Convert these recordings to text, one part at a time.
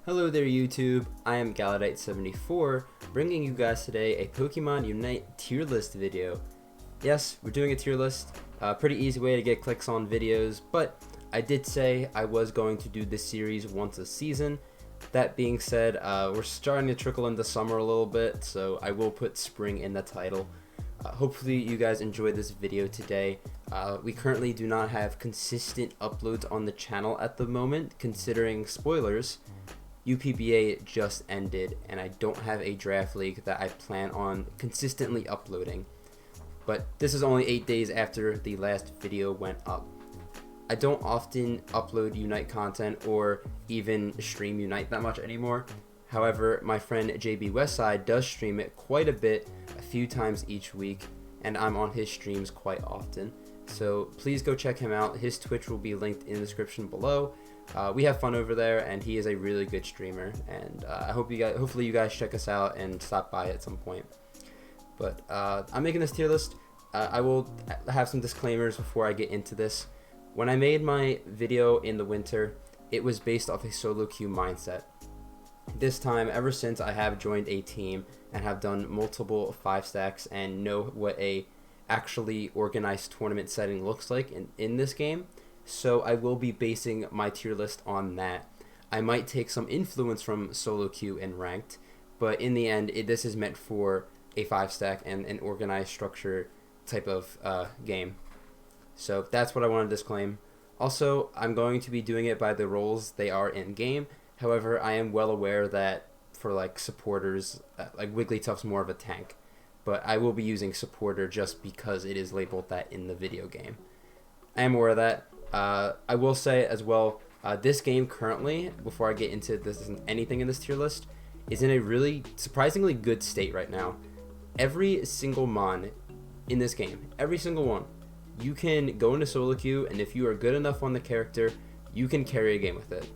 Hello there YouTube, I am Galadite74, bringing you guys today a Pokemon Unite tier list video. Yes, we're doing a tier list, pretty easy way to get clicks on videos, but I did say I was going to do this series once a season. That being said, we're starting to trickle into summer a little bit, so I will put spring in the title. Hopefully you guys enjoyed this video today. We currently do not have consistent uploads on the channel at the moment, considering spoilers. UPBA just ended and I don't have a draft league that I plan on consistently uploading. But this is only 8 days after the last video went up. I don't often upload Unite content or even stream Unite that much anymore. However, my friend JB Westside does stream it quite a bit, a few times each week, and I'm on his streams quite often. So please go check him out. His Twitch will be linked in the description below. We have fun over there, and he is a really good streamer. And hopefully you guys check us out and stop by at some point. But I'm making this tier list. I will have some disclaimers before I get into this. When I made my video in the winter, it was based off a solo queue mindset. This time, ever since I have joined a team and have done multiple 5 stacks and know what a actually organized tournament setting looks like in this game, so I will be basing my tier list on that. I might take some influence from solo queue and ranked, but in the end, this is meant for a 5 stack and an organized structure type of game. So that's what I want to disclaim. Also, I'm going to be doing it by the roles they are in game. However, I am well aware that for like supporters, like Wigglytuff's more of a tank, but I will be using supporter just because it is labeled that in the video game. I am aware of that. I will say as well, this game currently, before I get into this anything in this tier list, is in a really surprisingly good state right now. Every single mon in this game, every single one, you can go into solo queue, and if you are good enough on the character, you can carry a game with it.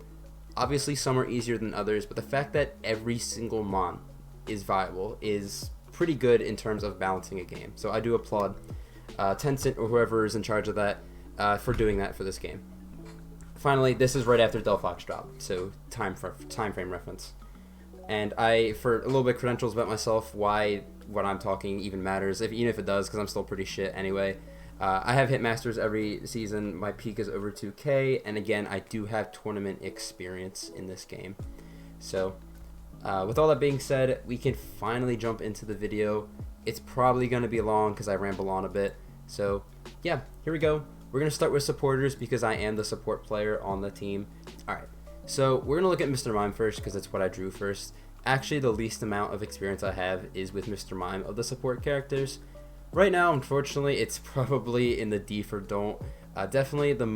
Obviously some are easier than others, but the fact that every single mon is viable is pretty good in terms of balancing a game. So I do applaud Tencent or whoever is in charge of that for doing that for this game. Finally, this is right after Delphox dropped, so time frame reference. And for a little bit of credentials about myself, why what I'm talking even matters, even if it does, because I'm still pretty shit anyway. I have hit Masters every season. My peak is over 2K, and again, I do have tournament experience in this game. So, with all that being said, we can finally jump into the video. It's probably going to be long because I ramble on a bit. So, yeah, here we go. We're going to start with supporters because I am the support player on the team. Alright, so we're going to look at Mr. Mime first because that's what I drew first. Actually, the least amount of experience I have is with Mr. Mime of the support characters. Right now, unfortunately, it's probably in the D for don't. Definitely the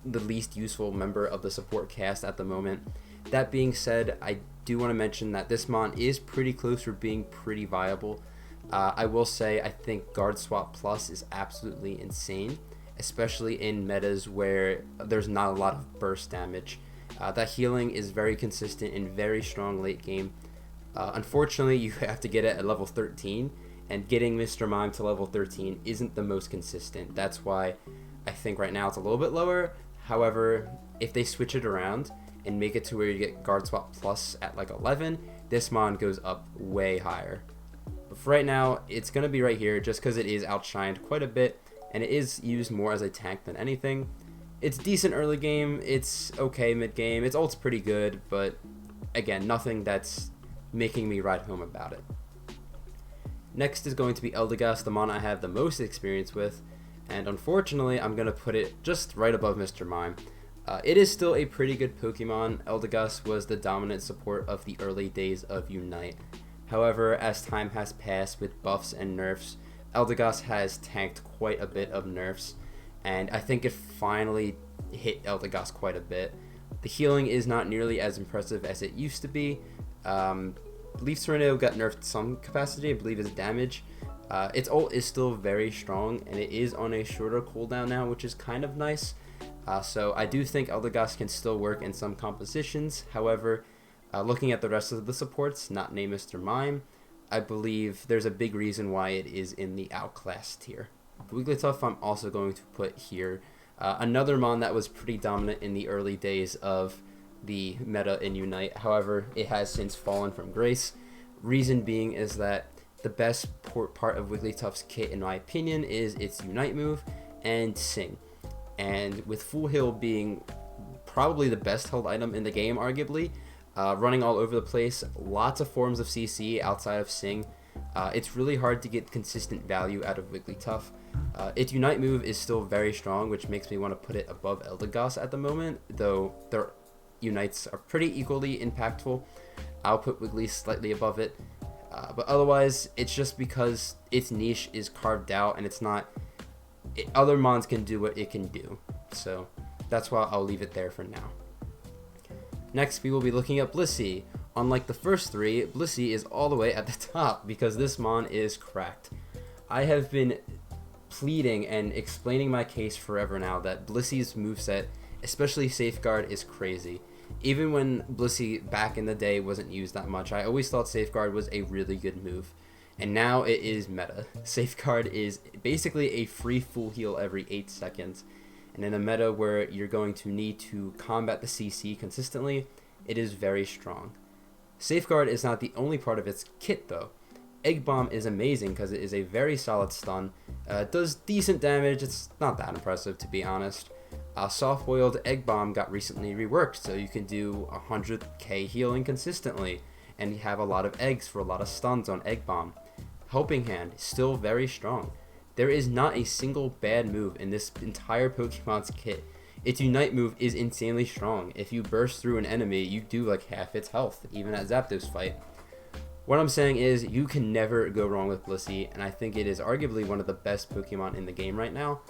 least useful member of the support cast at the moment. That being said, I do want to mention that this mon is pretty close for being pretty viable. I will say I think Guard Swap Plus is absolutely insane, especially in metas where there's not a lot of burst damage. That healing is very consistent and very strong late game. Unfortunately, you have to get it at level 13. And getting Mr. Mime to level 13 isn't the most consistent. That's why I think right now it's a little bit lower. However, if they switch it around and make it to where you get Guard Swap Plus at like 11, this mon goes up way higher. But for right now, it's going to be right here just because it is outshined quite a bit, and it is used more as a tank than anything. It's decent early game, it's okay mid game, its ult's pretty good, but again, nothing that's making me ride home about it. Next is going to be Eldegoss, the mon I have the most experience with, and unfortunately I'm going to put it just right above Mr. Mime. It is still a pretty good Pokemon. Eldegoss was the dominant support of the early days of Unite. However, as time has passed with buffs and nerfs, Eldegoss has tanked quite a bit of nerfs, and I think it finally hit Eldegoss quite a bit. The healing is not nearly as impressive as it used to be. I believe Tornado got nerfed some capacity. I believe his damage. Its ult is still very strong, and it is on a shorter cooldown now, which is kind of nice. So I do think Eldegoss can still work in some compositions. However, looking at the rest of the supports, not named Mr. Mime, I believe there's a big reason why it is in the outclass tier. Wigglytuff I'm also going to put here. Another mon that was pretty dominant in the early days of the meta in Unite. However, it has since fallen from grace. Reason being is that the best part of Wigglytuff's kit, in my opinion, is its Unite move and Sing. And with Full Heal being probably the best held item in the game, arguably, running all over the place, lots of forms of CC outside of Sing, it's really hard to get consistent value out of Wigglytuff. Its Unite move is still very strong, which makes me want to put it above Eldegoss at the moment, though their Unites are pretty equally impactful. I'll put Wiggly slightly above it, but otherwise it's just because its niche is carved out and it's not, other mons can do what it can do, so that's why I'll leave it there for now. Next, we will be looking at Blissey. Unlike the first three, Blissey is all the way at the top because this mon is cracked. I have been pleading and explaining my case forever now that Blissey's moveset, especially Safeguard, is crazy. Even when Blissey back in the day wasn't used that much, I always thought Safeguard was a really good move. And now it is meta. Safeguard is basically a free full heal every 8 seconds. And in a meta where you're going to need to combat the CC consistently, it is very strong. Safeguard is not the only part of its kit though. Egg Bomb is amazing because it is a very solid stun. It does decent damage, it's not that impressive to be honest. Soft-boiled Egg Bomb got recently reworked, so you can do 100k healing consistently, and you have a lot of eggs for a lot of stuns on Egg Bomb. Helping Hand, still very strong. There is not a single bad move in this entire Pokemon's kit. Its Unite move is insanely strong. If you burst through an enemy, you do like half its health, even at Zapdos fight. What I'm saying is, you can never go wrong with Blissey, and I think it is arguably one of the best Pokemon in the game right now,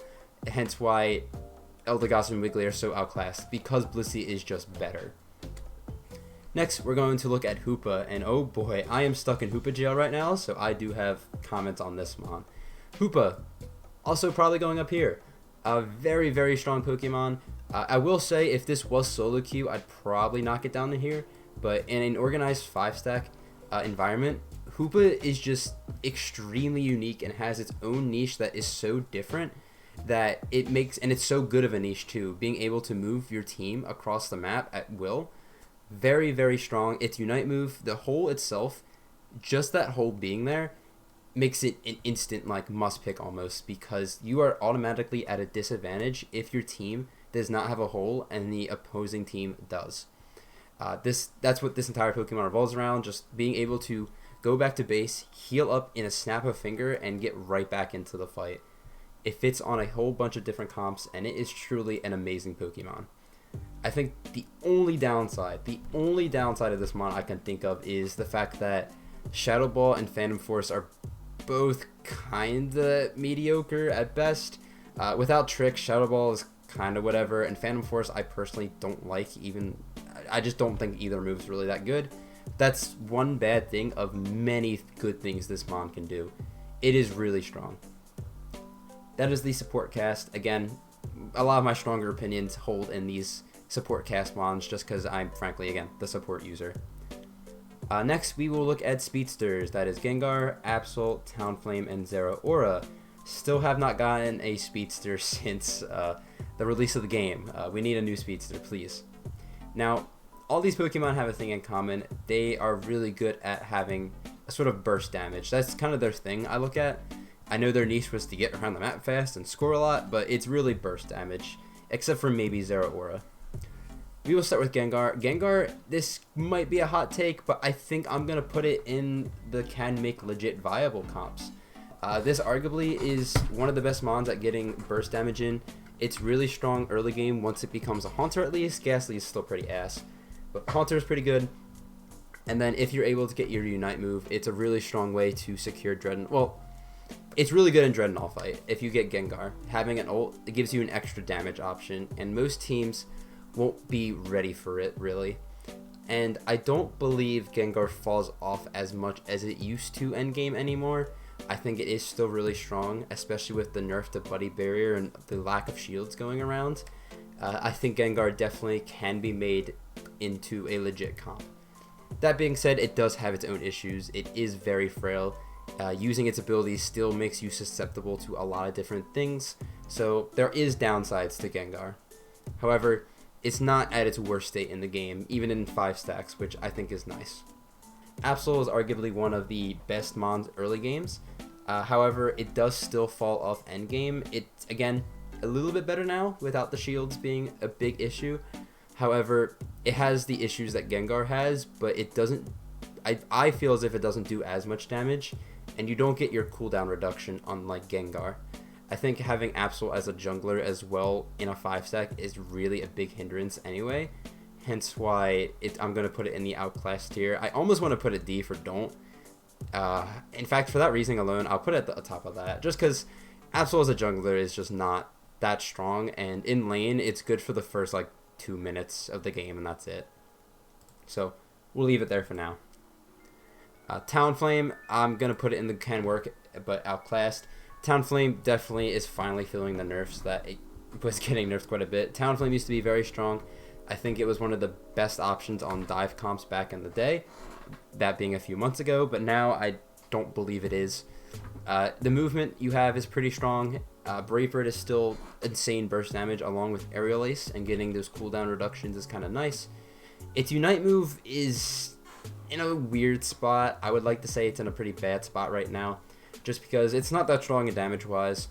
hence why Eldegoss and Wiggly are so outclassed, because Blissey is just better. Next, we're going to look at Hoopa, and oh boy, I am stuck in Hoopa jail right now, so I do have comments on this mon. Hoopa, also probably going up here. A very, very strong Pokemon. I will say, if this was solo queue, I'd probably knock it down to here, but in an organized 5-stack environment, Hoopa is just extremely unique and has its own niche that is so different that it makes, and it's so good of a niche too, being able to move your team across the map at will. Very, very strong. Its Unite move, the hole itself, just that hole being there, makes it an instant like must pick almost, because you are automatically at a disadvantage if your team does not have a hole and the opposing team does. That's what this entire Pokemon revolves around, just being able to go back to base, heal up in a snap of a finger, and get right back into the fight. It fits on a whole bunch of different comps, and it is truly an amazing Pokemon. I think the only downside of this mon I can think of is the fact that Shadow Ball and Phantom Force are both kinda mediocre at best. Without tricks, Shadow Ball is kinda whatever, and Phantom Force I personally don't like. I just don't think either move is really that good. That's one bad thing of many good things this mon can do. It is really strong. That is the support cast. Again, a lot of my stronger opinions hold in these support cast mons just because I'm frankly, again, the support user. Next, we will look at Speedsters. That is Gengar, Absol, Talonflame, and Zeraora. Still have not gotten a Speedster since the release of the game. We need a new Speedster, please. Now, all these Pokemon have a thing in common. They are really good at having a sort of burst damage. That's kind of their thing I look at. I know their niche was to get around the map fast and score a lot, but it's really burst damage, except for maybe Zeraora. We will start with Gengar. Gengar, this might be a hot take, but I think I'm going to put it in the can make legit viable comps. This arguably is one of the best mons at getting burst damage in. It's really strong early game once it becomes a Haunter at least. Ghastly is still pretty ass, but Haunter is pretty good. And then if you're able to get your Unite move, it's a really strong way to secure Dreadnought. Well, it's really good in Dreadnought fight. If you get Gengar, having an ult, it gives you an extra damage option, and most teams won't be ready for it, really. And I don't believe Gengar falls off as much as it used to endgame anymore. I think it is still really strong, especially with the nerf to Buddy Barrier and the lack of shields going around. I think Gengar definitely can be made into a legit comp. That being said, it does have its own issues. It is very frail. Using its abilities still makes you susceptible to a lot of different things, so there is downsides to Gengar. However, it's not at its worst state in the game, even in 5 stacks, which I think is nice. Absol is arguably one of the best mons early games. However, it does still fall off end game. It's, again, a little bit better now without the shields being a big issue. However, it has the issues that Gengar has, but it doesn't... I feel as if it doesn't do as much damage, and you don't get your cooldown reduction unlike Gengar. I think having Absol as a jungler as well in a 5 stack is really a big hindrance anyway. Hence why I'm going to put it in the outclassed tier. I almost want to put it D for don't. In fact, for that reasoning alone, I'll put it at the top of that. Just because Absol as a jungler is just not that strong. And in lane, it's good for the first like 2 minutes of the game, and that's it. So we'll leave it there for now. Talonflame, I'm going to put it in the can work, but outclassed. Talonflame definitely is finally feeling the nerfs that it was getting nerfed quite a bit. Talonflame used to be very strong. I think it was one of the best options on dive comps back in the day, that being a few months ago, but now I don't believe it is. The movement you have is pretty strong. Brave Bird is still insane burst damage along with Aerial Ace, and getting those cooldown reductions is kind of nice. Its Unite move is in a weird spot. I would like to say it's in a pretty bad spot right now, just because it's not that strong in damage wise.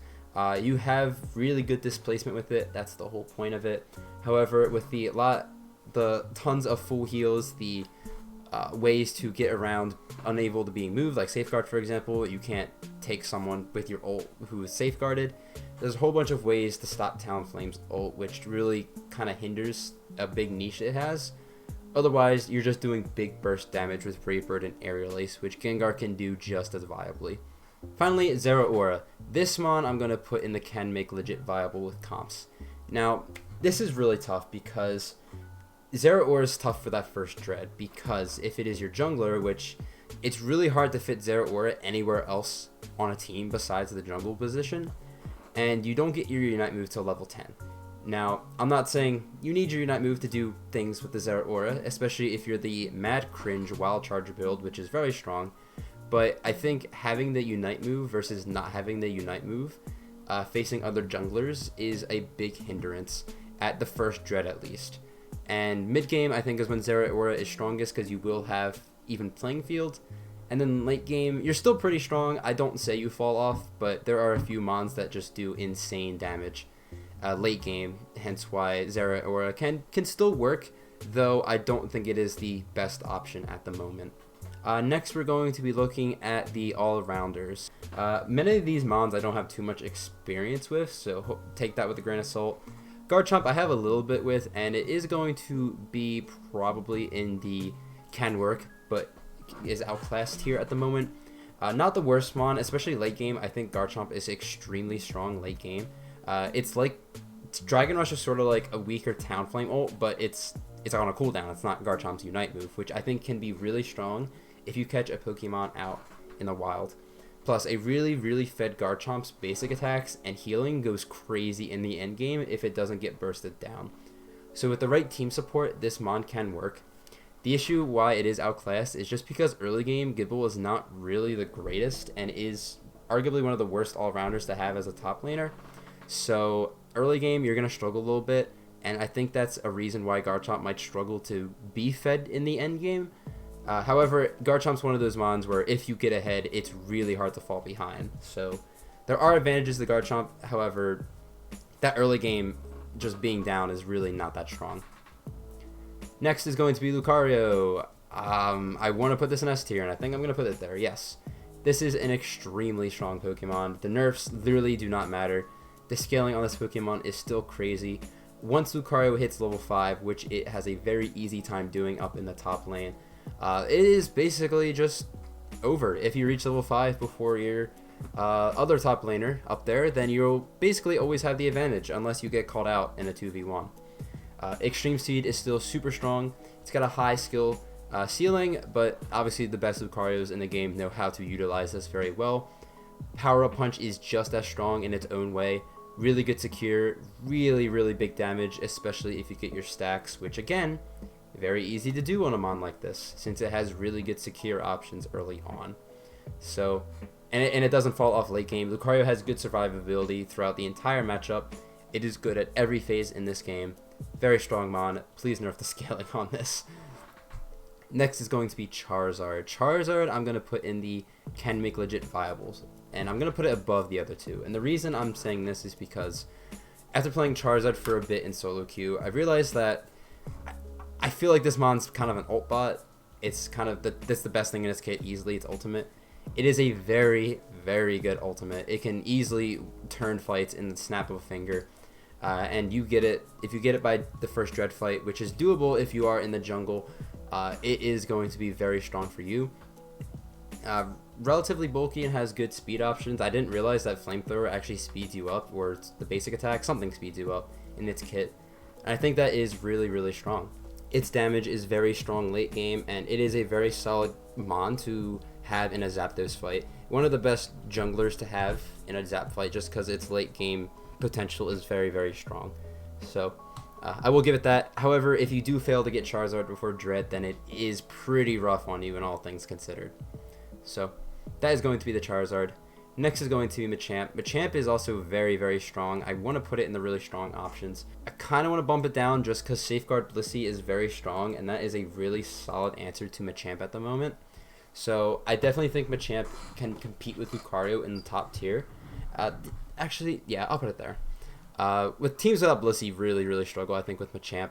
You have really good displacement with it. That's the whole point of it. However, with the tons of full heals, the ways to get around unable to being moved, like Safeguard for example, you can't take someone with your ult who is safeguarded. There's a whole bunch of ways to stop Talonflame's ult, which really kind of hinders a big niche it has. Otherwise, you're just doing big burst damage with Brave Bird and Aerial Ace, which Gengar can do just as viably. Finally, Zeraora. This mon I'm going to put in the can make legit viable with comps. Now, this is really tough because Zeraora is tough for that first dread, because if it is your jungler, which it's really hard to fit Zeraora anywhere else on a team besides the jungle position, and you don't get your Unite move till level 10. Now, I'm not saying you need your Unite move to do things with the Zeraora, especially if you're the Mad Cringe Wild Charger build, which is very strong. But I think having the Unite move versus not having the Unite move facing other junglers is a big hindrance, at the first dread at least. And mid game I think is when Zeraora is strongest, because you will have even playing field. And then late game, you're still pretty strong. I don't say you fall off, but there are a few mons that just do insane damage late game, hence why Zeraora can still work, though I don't think it is the best option at the moment. Next, we're going to be looking at the all-rounders. Many of these mons I don't have too much experience with, so take that with a grain of salt. Garchomp I have a little bit with, and it is going to be probably in the can work, but is outclassed here at the moment. Not the worst mon, especially late game. I think Garchomp is extremely strong late game. It's like Dragon Rush is sort of like a weaker Talonflame ult, but it's on a cooldown. It's not Garchomp's Unite move, which I think can be really strong if you catch a Pokemon out in the wild. Plus, a really fed Garchomp's basic attacks and healing goes crazy in the end game if it doesn't get bursted down. So with the right team support, this mon can work. The issue why it is outclassed is just because early game Gible is not really the greatest and is arguably one of the worst all-rounders to have as a top laner. So early game you're going to struggle a little bit, and I think that's a reason why Garchomp might struggle to be fed in the end game. However, Garchomp's one of those mons where if you get ahead, it's really hard to fall behind. So there are advantages to Garchomp, however, that early game just being down is really not that strong. Next is going to be Lucario. I want to put this in S tier, and I think I'm going to put it there, yes. This is an extremely strong Pokemon. The nerfs literally do not matter. The scaling on this Pokemon is still crazy. Once Lucario hits level 5, which it has a very easy time doing up in the top lane, it is basically just over. If you reach level 5 before your other top laner up there, then you'll basically always have the advantage unless you get called out in a 2v1. Extreme Speed is still super strong. It's got a high skill ceiling, but obviously the best Lucarios in the game know how to utilize this very well. Power Up Punch is just as strong in its own way. Really good secure, really big damage, especially if you get your stacks, which again, very easy to do on a mon like this, since it has really good secure options early on. So, and it doesn't fall off late game. Lucario has good survivability throughout the entire matchup. It is good at every phase in this game. Very strong mon. Please nerf the scaling on this. Next is going to be Charizard. Charizard I'm going to put in the can make legit viables, and I'm going to put it above the other two. And the reason I'm saying this is because after playing Charizard for a bit in solo queue, I realized that I feel like this mon's kind of an ult bot. It's kind of that's the best thing in its kit easily. It's ultimate. It is a very, very good ultimate. It can easily turn fights in the snap of a finger. And you get it, if you get it by the first dread fight, which is doable if you are in the jungle, it is going to be very strong for you. Relatively bulky and has good speed options. I didn't realize that flamethrower actually speeds you up, or it's the basic attack, something speeds you up in its kit. And I think that is really, really strong. Its damage is very strong late game, and it is a very solid mon to have in a Zapdos fight. One of the best junglers to have in a Zap fight, just because its late game potential is very, very strong. So I will give it that. However, if you do fail to get Charizard before Dread, then it is pretty rough on you in all things considered. So that is going to be the Charizard. Next is going to be Machamp. Machamp is also very, very strong. I want to put it in the really strong options. I kind of want to bump it down just because Safeguard Blissey is very strong, and that is a really solid answer to Machamp at the moment. So I definitely think Machamp can compete with Lucario in the top tier. Actually, yeah, I'll put it there. With teams without Blissey really, really struggle, I think, with Machamp.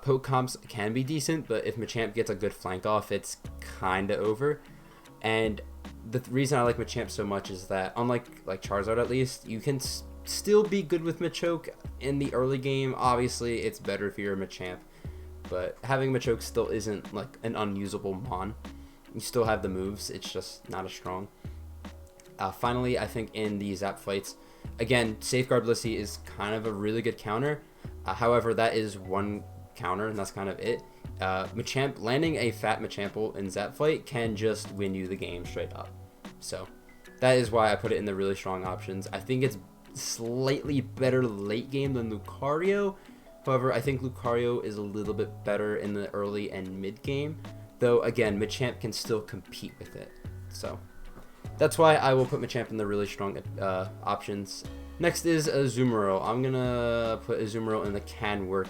Poke comps can be decent, but if Machamp gets a good flank off, it's kind of over. And the reason I like Machamp so much is that, unlike like Charizard at least, you can still be good with Machoke in the early game. Obviously, it's better if you're a Machamp, but having Machoke still isn't like an unusable mon. You still have the moves, it's just not as strong. Finally, I think in the Zap fights, again, Safeguard Blissey is kind of a really good counter. However, that is one counter, and that's kind of it. Machamp, landing a fat Machamp in Zap fight can just win you the game straight up. So that is why I put it in the really strong options. I think it's slightly better late game than Lucario. However, I think Lucario is a little bit better in the early and mid game. Though, again, Machamp can still compete with it. So that's why I will put Machamp in the really strong options. Next is Azumarill. I'm going to put Azumarill in the can work.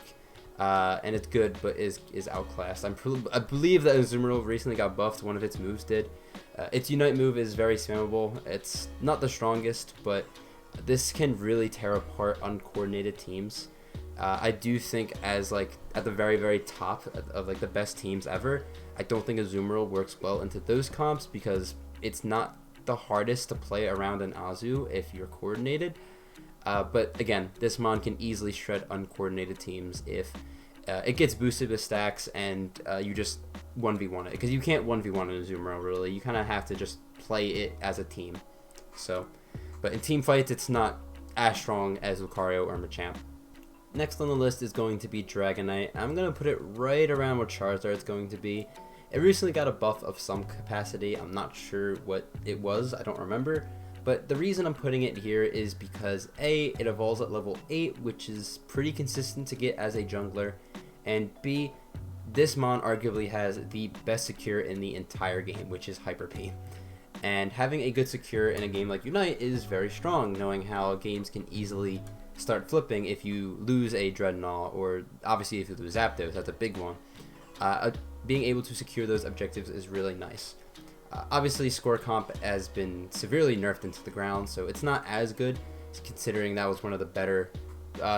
And it's good, but is outclassed. I believe that Azumarill recently got buffed. One of its moves did. Its Unite move is very spammable. It's not the strongest, but this can really tear apart uncoordinated teams. I do think as like at the very, very top of like the best teams ever, I don't think Azumarill works well into those comps because it's not the hardest to play around an Azu if you're coordinated. But again, this mon can easily shred uncoordinated teams if it gets boosted with stacks and you just 1v1 it. Because you can't 1v1 an Azumarill really. You kind of have to just play it as a team. So, but in team fights, it's not as strong as Lucario or Machamp. Next on the list is going to be Dragonite. I'm going to put it right around where Charizard's going to be. It recently got a buff of some capacity. I'm not sure what it was. I don't remember. But the reason I'm putting it here is because A, it evolves at level 8, which is pretty consistent to get as a jungler. And B, this mon arguably has the best secure in the entire game, which is Hyper P. And having a good secure in a game like Unite is very strong, knowing how games can easily start flipping if you lose a Dreadnought, or obviously if you lose Zapdos, that's a big one. Being able to secure those objectives is really nice. Obviously, score comp has been severely nerfed into the ground, so it's not as good, considering that was one of the better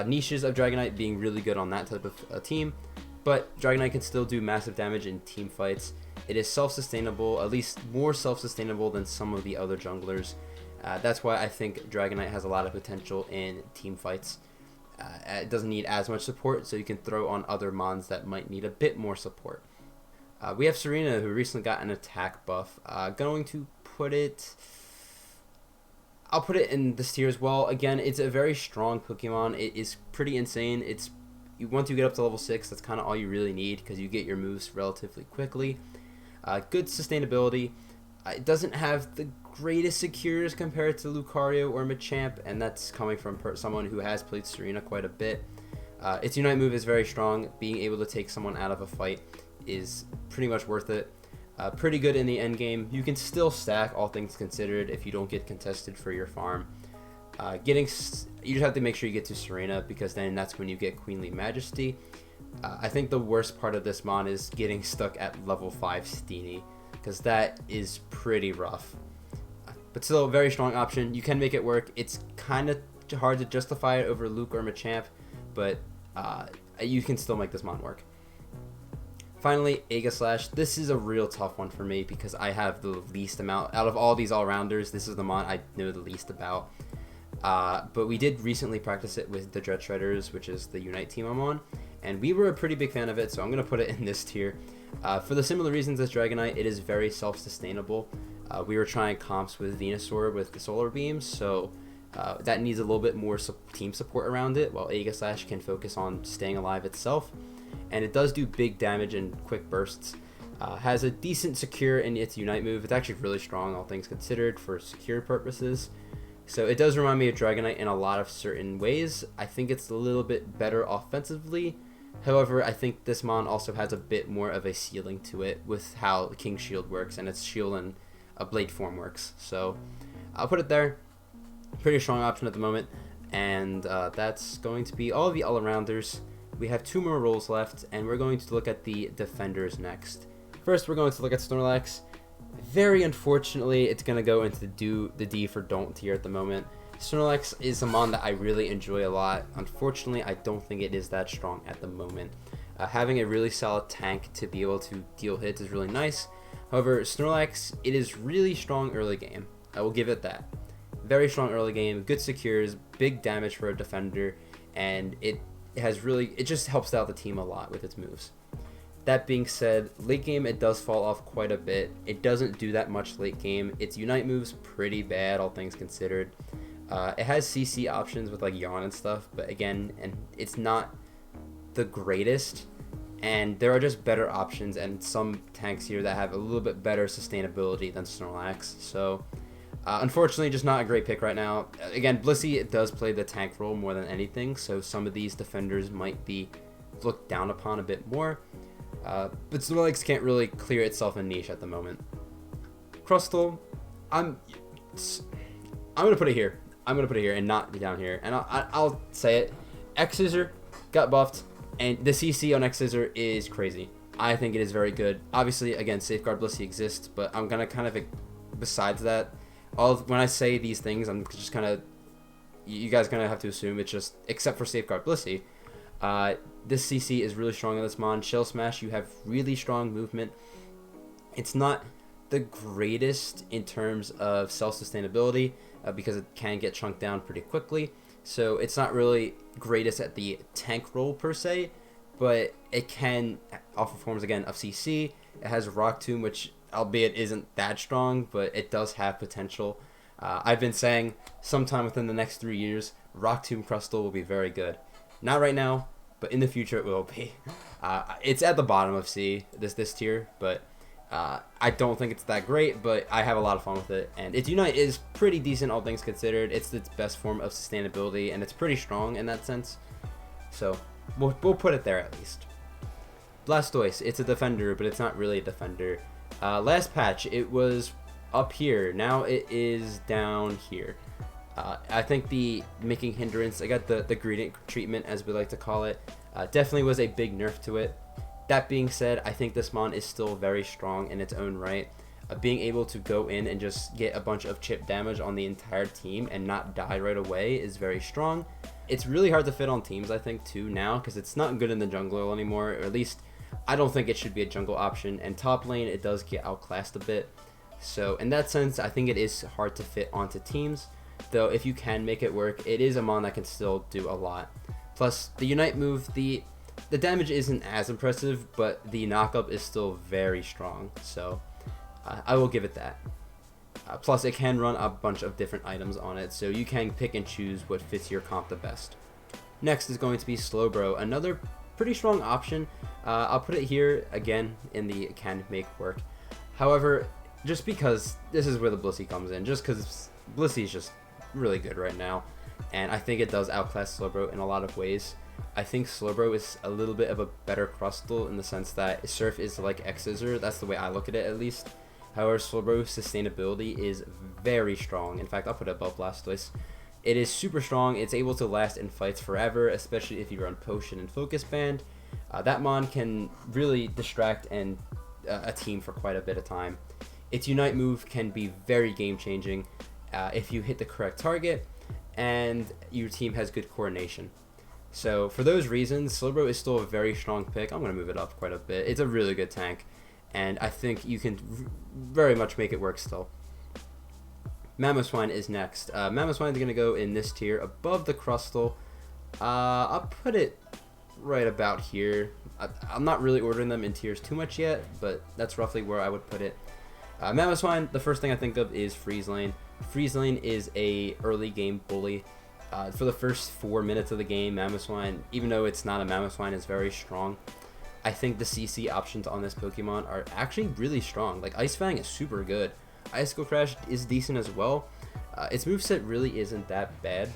niches of Dragonite, being really good on that type of team. But Dragonite can still do massive damage in team fights. It is self-sustainable, at least more self-sustainable than some of the other junglers. That's why I think Dragonite has a lot of potential in team fights. It doesn't need as much support, so you can throw on other mons that might need a bit more support. We have Serena, who recently got an attack buff. Going to put it... I'll put it in this tier as well. Again, it's a very strong Pokemon. It is pretty insane. Once you get up to level 6, that's kind of all you really need, because you get your moves relatively quickly. Good sustainability. It doesn't have the greatest secures compared to Lucario or Machamp, and that's coming from someone who has played Serena quite a bit. Its Unite move is very strong. Being able to take someone out of a fight is pretty much worth it. Pretty good in the end game. You can still stack, all things considered, if you don't get contested for your farm. You just have to make sure you get to Serena, because then that's when you get Queenly Majesty. I think the worst part of this mon is getting stuck at level 5 Steenie, because that is pretty rough. But still a very strong option. You can make it work. It's kind of hard to justify it over Luke or Machamp, but you can still make this mon work. Finally, Aegislash. This is a real tough one for me because I have the least amount out of all these all-rounders. This is the mon I know the least about. But we did recently practice it with the Dread Shredders, which is the Unite team I'm on, and we were a pretty big fan of it, so I'm going to put it in this tier. For the similar reasons as Dragonite, it is very self-sustainable. We were trying comps with Venusaur with the Solar Beams, so that needs a little bit more team support around it, while Aegislash can focus on staying alive itself. And it does do big damage in quick bursts. Has a decent secure in its Unite move. It's actually really strong, all things considered, for secure purposes. So it does remind me of Dragonite in a lot of certain ways. I think it's a little bit better offensively. However, I think this mon also has a bit more of a ceiling to it with how King Shield works and its shield and a blade form works. So I'll put it there. Pretty strong option at the moment. And that's going to be all of the all-arounders. We have 2 more roles left, and we're going to look at the defenders next. First, we're going to look at Snorlax. Very unfortunately, it's going to go into the D for don't tier at the moment. Snorlax is a mon that I really enjoy a lot. Unfortunately, I don't think it is that strong at the moment. Having a really solid tank to be able to deal hits is really nice. However, Snorlax, it is really strong early game. I will give it that. Very strong early game, good secures, big damage for a defender, and it just helps out the team a lot with its moves. That being said, late game it does fall off quite a bit. It doesn't do that much late game. Its Unite move's pretty bad, all things considered. It has CC options with like Yawn and stuff, but again, and it's not the greatest. And there are just better options and some tanks here that have a little bit better sustainability than Snorlax. So unfortunately, just not a great pick right now. Again, Blissey, it does play the tank role more than anything, so some of these defenders might be looked down upon a bit more. But Snorlax can't really clear itself a niche at the moment. Crustle, I'm gonna put it here. I'm gonna put it here and not down here. And I'll say it. X-Scissor got buffed, and the CC on X-Scissor is crazy. I think it is very good. Obviously, again, Safeguard Blissey exists, but I'm gonna kind of, besides that, when I say these things, I'm just kind of, you guys kind of have to assume it's just, except for Safeguard Blissey. This CC is really strong on this mon. Shell Smash, you have really strong movement. It's not the greatest in terms of self-sustainability because it can get chunked down pretty quickly. So it's not really greatest at the tank role per se, but it can offer forms again of CC. It has Rock Tomb, which albeit isn't that strong, but it does have potential. I've been saying sometime within the next 3 years, Rock Tomb Crustle will be very good. Not right now, but in the future it will be. It's at the bottom of C, this tier, but I don't think it's that great, but I have a lot of fun with it. And its Unite is pretty decent, all things considered. It's its best form of sustainability, and it's pretty strong in that sense. So we'll put it there at least. Blastoise, it's a defender, but it's not really a defender. Last patch, it was up here. Now it is down here. I think the making hindrance, I got the gradient treatment, as we like to call it, definitely was a big nerf to it. That being said, I think this mon is still very strong in its own right. Being able to go in and just get a bunch of chip damage on the entire team and not die right away is very strong. It's really hard to fit on teams, I think, too, now, because it's not good in the jungle anymore, or at least I don't think it should be a jungle option. And top lane, it does get outclassed a bit. So in that sense, I think it is hard to fit onto teams. Though if you can make it work, it is a mon that can still do a lot. Plus, the Unite move, the damage isn't as impressive, but the knockup is still very strong. So I will give it that. Plus, it can run a bunch of different items on it, so you can pick and choose what fits your comp the best. Next is going to be Slowbro, another pretty strong option. I'll put it here again in the can make work. However, just because this is where the Blissey comes in, just because Blissey is just really good right now, and I think it does outclass Slowbro in a lot of ways. I think Slowbro is a little bit of a better Crustle in the sense that Surf is like X-Scissor. That's the way I look at it, at least. However, Slowbro's sustainability is very strong. In fact, I'll put it above Blastoise. It is super strong. It's able to last in fights forever, especially if you run Potion and Focus Band. That Mon can really distract and a team for quite a bit of time. Its Unite move can be very game changing if you hit the correct target and your team has good coordination. So for those reasons, Slowbro is still a very strong pick. I'm going to move it up quite a bit. It's a really good tank, and I think you can very much make it work still. Mamoswine is next. Mamoswine is going to go in this tier above the Crustle. I'll put it right about here. I'm not really ordering them in tiers too much yet, but that's roughly where I would put it. Mamoswine, the first thing I think of is Freeze Lane. Freeze Lane is a early game bully. For the first 4 minutes of the game, Mamoswine, even though it's not a Mamoswine, is very strong. I think the CC options on this Pokemon are actually really strong. Like, Ice Fang is super good. Icicle Crash is decent as well. Its moveset really isn't that bad.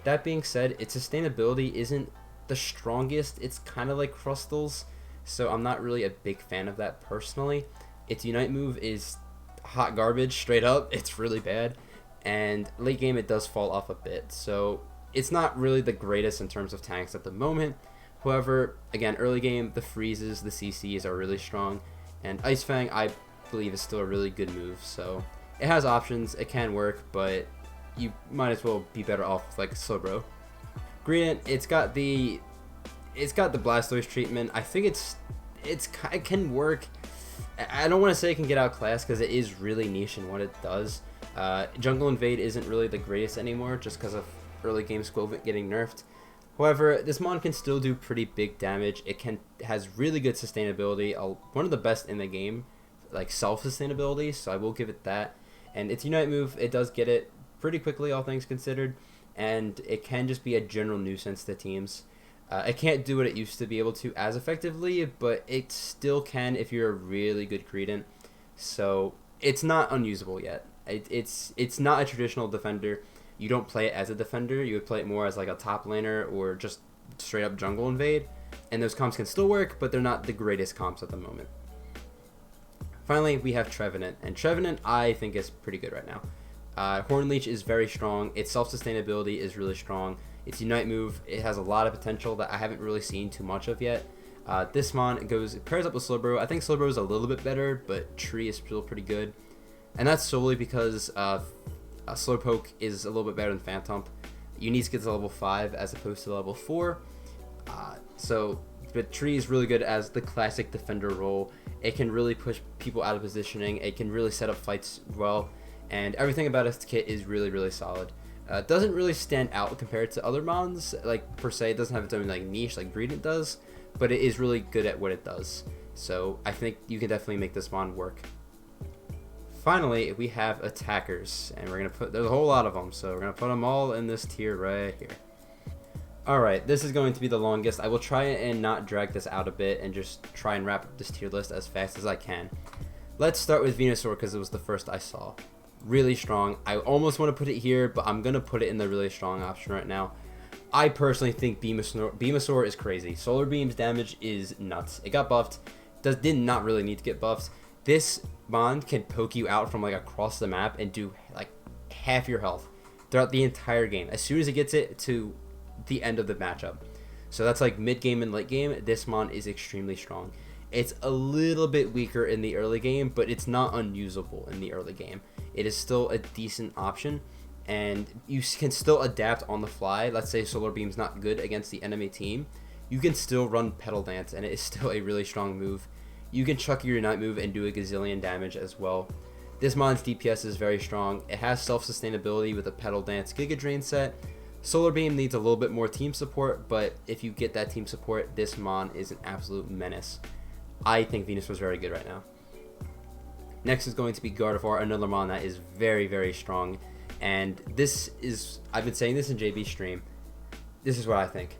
That being said, its sustainability isn't the strongest. It's kind of like Crustle's, so I'm not really a big fan of that personally. Its Unite move is hot garbage, straight up. It's really bad. And late game, it does fall off a bit. So it's not really the greatest in terms of tanks at the moment. However, again, early game, the freezes, the CCs are really strong. And Ice Fang, I believe, is still a really good move. So it has options. It can work, but you might as well be better off with like Slowbro. Greedent, it's got the Blastoise treatment. I think it can work. I don't want to say it can get outclassed because it is really niche in what it does. Jungle Invade isn't really the greatest anymore just because of early game Squilvent getting nerfed. However, this Mon can still do pretty big damage. It has really good sustainability, one of the best in the game, like self-sustainability, so I will give it that. And its Unite move, it does get it pretty quickly, all things considered, and it can just be a general nuisance to teams. It can't do what it used to be able to as effectively, but it still can if you're a really good Greedent. So it's not unusable yet. It's not a traditional defender. You don't play it as a defender. You would play it more as like a top laner or just straight up jungle invade. And those comps can still work, but they're not the greatest comps at the moment. Finally, we have Trevenant. And Trevenant, I think, is pretty good right now. Hornleech is very strong. Its self-sustainability is really strong. Its Unite move, it has a lot of potential that I haven't really seen too much of yet. This Mon, it pairs up with Slowbro. I think Slowbro is a little bit better, but Tree is still pretty good. And that's solely because Slowpoke is a little bit better than Phantomp. Unique gets to level 5 as opposed to level 4. But Tree is really good as the classic defender role. It can really push people out of positioning. It can really set up fights well. And everything about its kit is really, really solid. It doesn't really stand out compared to other Mons, like per se. It doesn't have its own like niche like Greedent does, but it is really good at what it does. So I think you can definitely make this Mon work. Finally, we have attackers, and there's a whole lot of them, so we're gonna put them all in this tier right here. Alright, this is going to be the longest. I will try and not drag this out a bit and just try and wrap up this tier list as fast as I can. Let's start with Venusaur because it was the first I saw. Really strong. I almost want to put it here, but I'm gonna put it in the really strong option right now. I personally think Venusaur is crazy. Solar Beam's damage is nuts. It got buffed. Did not really need to get buffed. This Mon can poke you out from like across the map and do like half your health throughout the entire game as soon as it gets it to the end of the matchup. So that's like mid game and late game. This Mon is extremely strong. It's a little bit weaker in the early game, but it's not unusable in the early game. It is still a decent option, and you can still adapt on the fly. Let's say Solar Beam's not good against the enemy team. You can still run Petal Dance, and it is still a really strong move. You can chuck your Unite move and do a gazillion damage as well. This Mon's DPS is very strong. It has self-sustainability with a Petal Dance Giga Drain set. Solar Beam needs a little bit more team support, but if you get that team support, this Mon is an absolute menace. I think Venusaur is very good right now. Next is going to be Gardevoir, another Mon that is very, very strong. And this is, I've been saying this in JB's stream, this is what I think.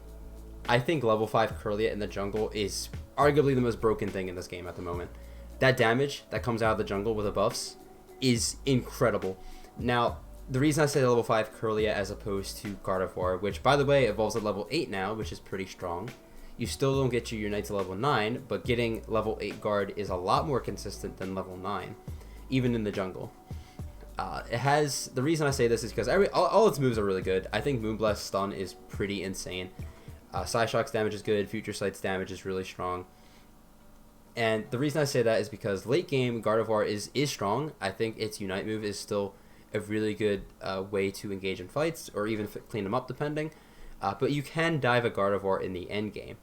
I think level 5 Curliat in the jungle is arguably the most broken thing in this game at the moment. That damage that comes out of the jungle with the buffs is incredible. Now, the reason I say level 5 Curliat as opposed to Gardevoir, which by the way evolves at level 8 now, which is pretty strong. You still don't get your Unite to level 9, but getting level 8 Guard is a lot more consistent than level 9, even in the jungle. It has, the reason I say this is because all its moves are really good. I think Moonblast Stun is pretty insane. Psyshock's damage is good. Future Sight's damage is really strong. And the reason I say that is because late game Gardevoir is strong. I think its Unite move is still a really good way to engage in fights, or even clean them up depending. But you can dive a Gardevoir in the end game.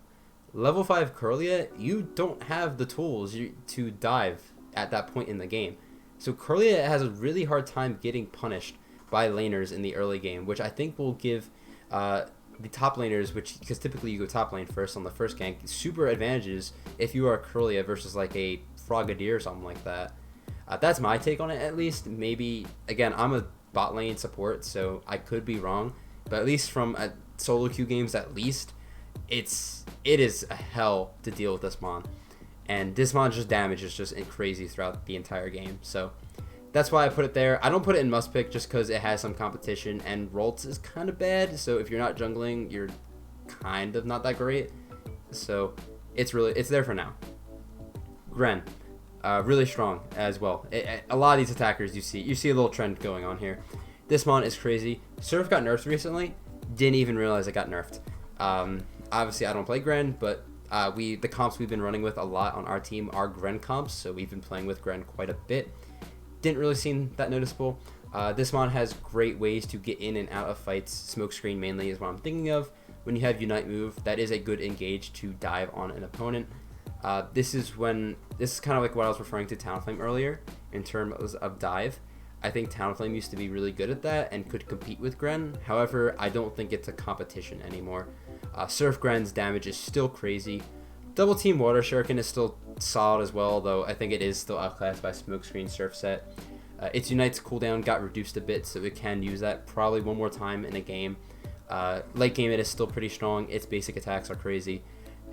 Level 5 Kirlia, you don't have the tools to dive at that point in the game. So Kirlia has a really hard time getting punished by laners in the early game, which I think will give the top laners, because typically you go top lane first on the first gank, super advantages if you are Kirlia versus like a Frogadier or something like that. That's my take on it, at least. Maybe, again, I'm a bot lane support, so I could be wrong, but at least from solo queue games, at least, it is a hell to deal with this mon. And this mon just damage is just crazy throughout the entire game. So that's why I put it there. I don't put it in must pick just because it has some competition, and Roltz is kind of bad. So if you're not jungling, you're kind of not that great. So it's there for now. Gren, really strong as well. A lot of these attackers you see a little trend going on here. This mon is crazy. Surf got nerfed recently. Didn't even realize it got nerfed. Obviously I don't play Gren, but the comps we've been running with a lot on our team are Gren comps, so we've been playing with Gren quite a bit. Didn't really seem that noticeable. This mon has great ways to get in and out of fights. Smokescreen mainly is what I'm thinking of. When you have Unite move, that is a good engage to dive on an opponent. This is kind of like what I was referring to Talonflame earlier in terms of dive. I think Talonflame used to be really good at that and could compete with Gren. However, I don't think it's a competition anymore. Surf Gren's damage is still crazy. Double Team Water Shuriken is still solid as well, though I think it is still outclassed by Smokescreen Surf set. Its Unite's cooldown got reduced a bit, so it can use that probably one more time in a game. Late game it is still pretty strong. Its basic attacks are crazy,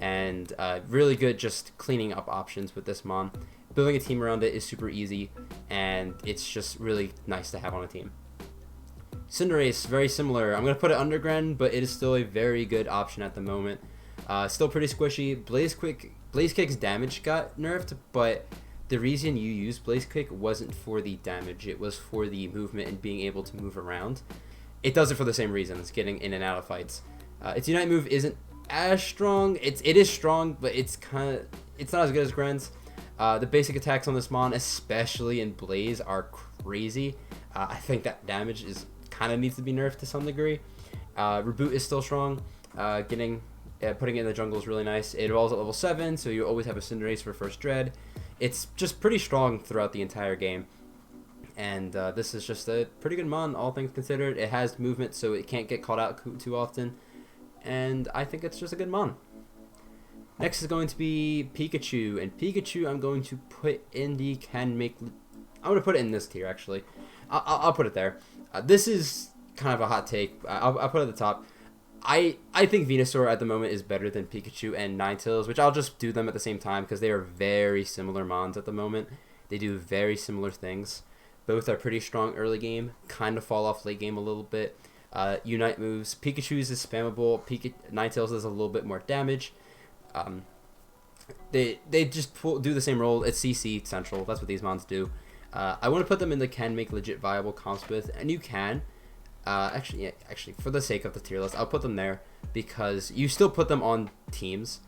and really good just cleaning up options with this mon. Building a team around it is super easy, and it's just really nice to have on a team. Cinderace, very similar. I'm going to put it under Gren, but it is still a very good option at the moment. Still pretty squishy. Blaze Kick's damage got nerfed, but the reason you use Blaze Kick wasn't for the damage. It was for the movement and being able to move around. It does it for the same reasons, getting in and out of fights. Its Unite move isn't as strong. It is strong, but it's not as good as Gren's. The basic attacks on this mon, especially in Blaze, are crazy. I think that damage kind of needs to be nerfed to some degree. Reboot is still strong. Putting it in the jungle is really nice. It evolves at level 7, so you always have a Cinderace for first dread. It's just pretty strong throughout the entire game. And this is just a pretty good mon, all things considered. It has movement, so it can't get caught out too often. And I think it's just a good mon. Next is going to be Pikachu, and Pikachu I'm going to put in the I'm going to put it in this tier, actually. I'll put it there. This is kind of a hot take. I'll put it at the top. I think Venusaur at the moment is better than Pikachu and Ninetales, which I'll just do them at the same time because they are very similar mons at the moment. They do very similar things. Both are pretty strong early game, kind of fall off late game a little bit. Unite moves. Pikachu's is spammable. Ninetales does a little bit more damage. They just do the same role. It's CC central. That's what these mons do. I want to put them in the can make legit viable comps with, and you can. Actually, for the sake of the tier list, I'll put them there because you still put them on teams,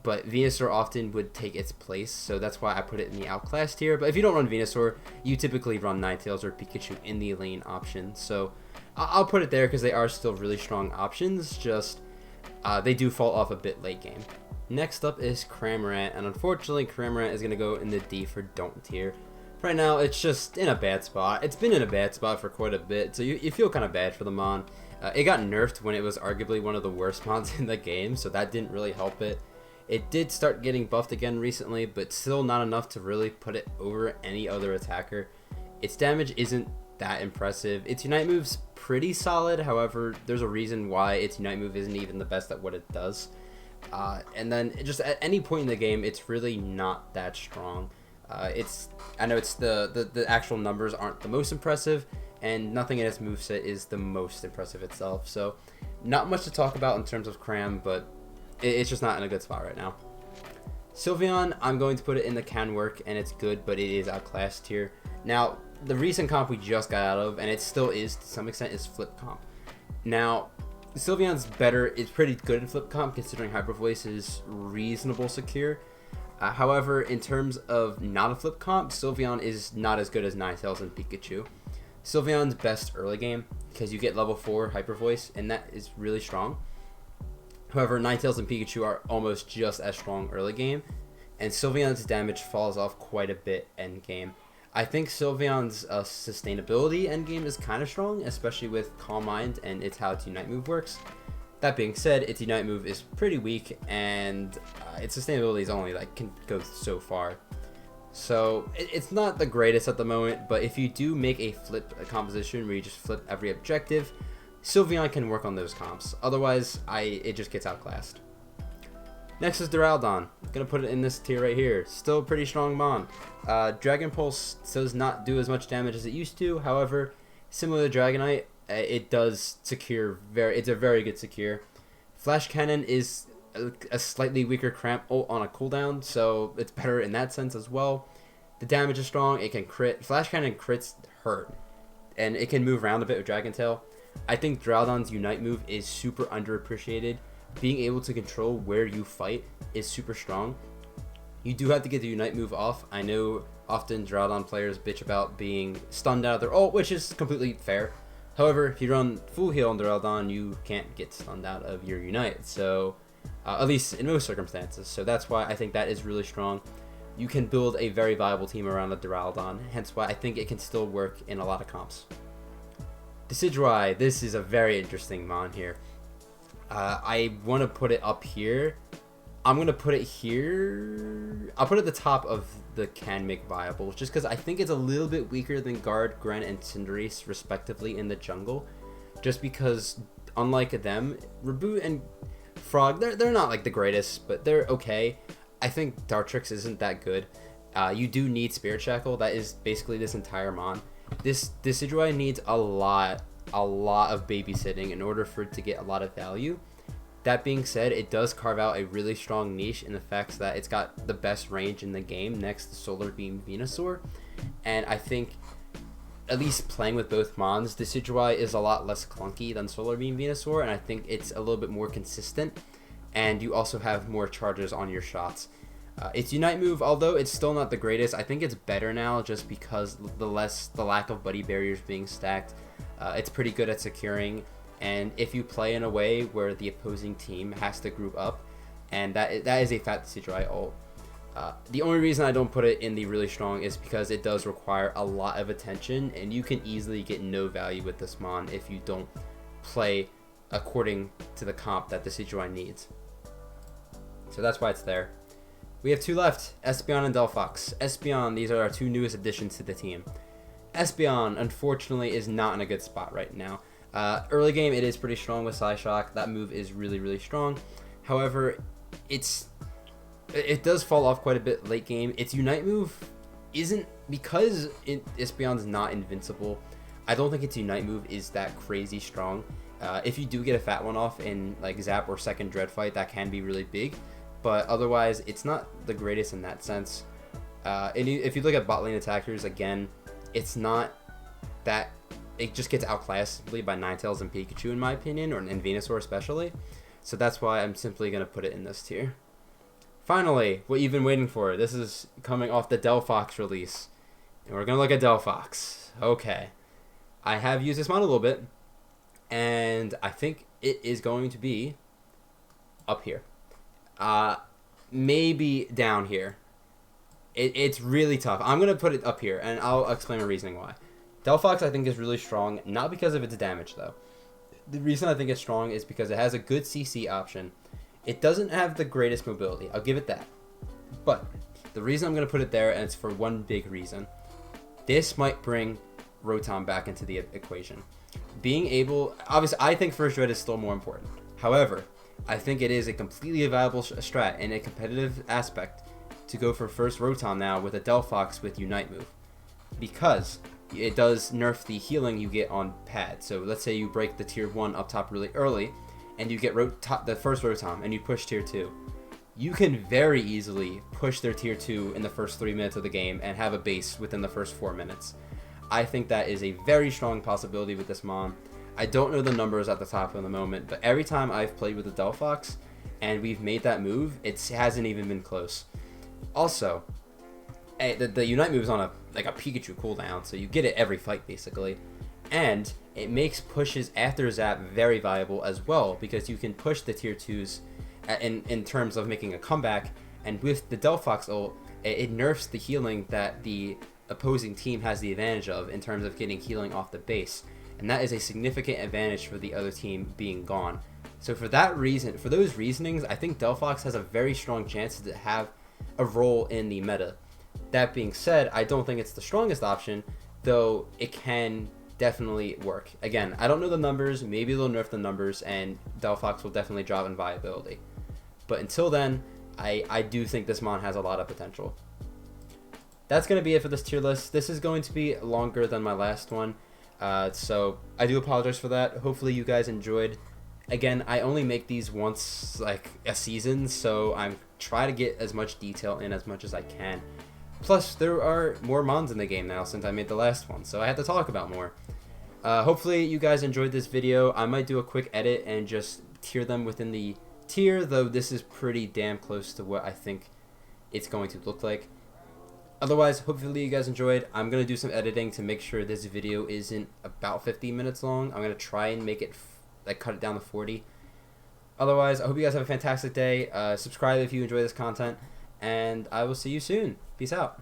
but Venusaur often would take its place, so that's why I put it in the outclass tier. But if you don't run Venusaur, you typically run Ninetales or Pikachu in the lane option, so I'll put it there because they are still really strong options, just they do fall off a bit late game. Next up is Cramorant, and unfortunately Cramorant is going to go in the D for don't tier. Right now, it's just in a bad spot. It's been in a bad spot for quite a bit, so you feel kind of bad for the mon. It got nerfed when it was arguably one of the worst mons in the game, so that didn't really help it. It did start getting buffed again recently, but still not enough to really put it over any other attacker. Its damage isn't that impressive. Its Unite move's pretty solid, however, there's a reason why its Unite move isn't even the best at what it does. And then just at any point in the game, it's really not that strong. I know it's the actual numbers aren't the most impressive, and nothing in its moveset is the most impressive itself. So not much to talk about in terms of Cram, but it's just not in a good spot right now. Sylveon, I'm going to put it in the can work, and it's good, but it is outclassed here. Now, the recent comp we just got out of, and it still is to some extent, is Flip Comp. Now, Sylveon's better, it's pretty good in Flip Comp considering Hyper Voice is reasonable secure. However, in terms of not a Flip Comp, Sylveon is not as good as Ninetales and Pikachu. Sylveon's best early game because you get level 4 Hyper Voice, and that is really strong. However, Ninetales and Pikachu are almost just as strong early game, and Sylveon's damage falls off quite a bit end game. I think Sylveon's sustainability end game is kind of strong, especially with Calm Mind and it's how its Unite move works. That being said, its Unite move is pretty weak, and its sustainability is only can go so far. So it's not the greatest at the moment, but if you do make a composition where you just flip every objective, Sylveon can work on those comps. Otherwise, it just gets outclassed. Next is Duraludon. I'm gonna put it in this tier right here. Still pretty strong Mon. Dragon Pulse does not do as much damage as it used to. However, similar to Dragonite, it does secure it's a very good secure. Flash Cannon is a slightly weaker cramp ult on a cooldown, so it's better in that sense as well. The damage is strong. It can crit. Flash Cannon crits hurt, and it can move around a bit with Dragon Tail. I think Duraludon's Unite move is super underappreciated. Being able to control where you fight is super strong. You do have to get the Unite move off. I know often Duraludon players bitch about being stunned out of their ult, which is completely fair. However, if you run full heal on Duraludon, you can't get stunned out of your Unite. So, at least in most circumstances. So that's why I think that is really strong. You can build a very viable team around a Duraludon, hence why I think it can still work in a lot of comps. Decidueye, this is a very interesting Mon here. I want to put it up here. I'm going to put it here. I'll put it at the top of the can make viable, just because I think it's a little bit weaker than Guard, Gren, and Cinderace, respectively, in the jungle. Just because, unlike them, Reboot and Frog, they're not like the greatest, but they're okay. I think Dartrix isn't that good. You do need Spirit Shackle. That is basically this entire Mon. This Decidueye needs a lot of babysitting in order for it to get a lot of value. That being said, it does carve out a really strong niche in the fact that it's got the best range in the game next to Solar Beam Venusaur. And I think, at least playing with both Mons, Decidueye is a lot less clunky than Solar Beam Venusaur, and I think it's a little bit more consistent, and you also have more charges on your shots. Its Unite move, although it's still not the greatest, I think it's better now just because the lack of buddy barriers being stacked. It's pretty good at securing, and if you play in a way where the opposing team has to group up, and that is a fat Decidueye ult. The only reason I don't put it in the really strong is because it does require a lot of attention, and you can easily get no value with this Mon if you don't play according to the comp that the Decidueye needs. So that's why it's there. We have two left, Espeon and Delphox. Espeon, these are our two newest additions to the team. Espeon, unfortunately, is not in a good spot right now. Early game, it is pretty strong with Psyshock. That move is really, really strong. However, it does fall off quite a bit late game. Its Unite move isn't, because Espeon's not invincible, I don't think its Unite move is that crazy strong. If you do get a fat one off in like Zap or second Dread Fight, that can be really big. But otherwise, it's not the greatest in that sense. And if you look at bot lane attackers, again, it's not that... It just gets outclassed by Ninetales and Pikachu, in my opinion, and Venusaur especially. So that's why I'm simply going to put it in this tier. Finally, what you've been waiting for. This is coming off the Delphox release. And we're going to look at Delphox. Okay. I have used this Mon a little bit, and I think it is going to be up here. Maybe down here. It's really tough. I'm going to put it up here, and I'll explain my reasoning why. Delphox, I think, is really strong, not because of its damage, though. The reason I think it's strong is because it has a good CC option. It doesn't have the greatest mobility, I'll give it that. But the reason I'm going to put it there, and it's for one big reason. This might bring Rotom back into the equation. Being able... Obviously, I think First Red is still more important. However, I think it is a completely viable strat in a competitive aspect to go for first Rotom now with a Delphox with Unite move. Because it does nerf the healing you get on pad. So let's say you break the tier 1 up top really early, and you get the first Rotom, and you push tier 2. You can very easily push their tier 2 in the first 3 minutes of the game and have a base within the first 4 minutes. I think that is a very strong possibility with this mon. I don't know the numbers at the top of the moment, but every time I've played with the Delphox and we've made that move, it hasn't even been close. Also, the Unite move is on a Pikachu cooldown, so you get it every fight basically. And it makes pushes after Zap very viable as well, because you can push the tier 2s in terms of making a comeback. And with the Delphox ult, it nerfs the healing that the opposing team has the advantage of in terms of getting healing off the base. And that is a significant advantage for the other team being gone. So for that reason, for those reasonings, I think Delphox has a very strong chance to have a role in the meta. That being said, I don't think it's the strongest option, though it can definitely work. Again, I don't know the numbers. Maybe they'll nerf the numbers and Delphox will definitely drop in viability. But until then, I do think this mon has a lot of potential. That's going to be it for this tier list. This is going to be longer than my last one, so I do apologize for that. Hopefully you guys enjoyed. Again, I only make these once like a season, so I'm trying to get as much detail in as much as I can. Plus, there are more mons in the game now since I made the last one, so I had to talk about more. Hopefully you guys enjoyed this video. I might do a quick edit and just tier them within the tier, though this is pretty damn close to what I think it's going to look like. Otherwise, hopefully you guys enjoyed. I'm going to do some editing to make sure this video isn't about 15 minutes long. I'm going to try and make it, cut it down to 40. Otherwise, I hope you guys have a fantastic day. Subscribe if you enjoy this content, and I will see you soon. Peace out.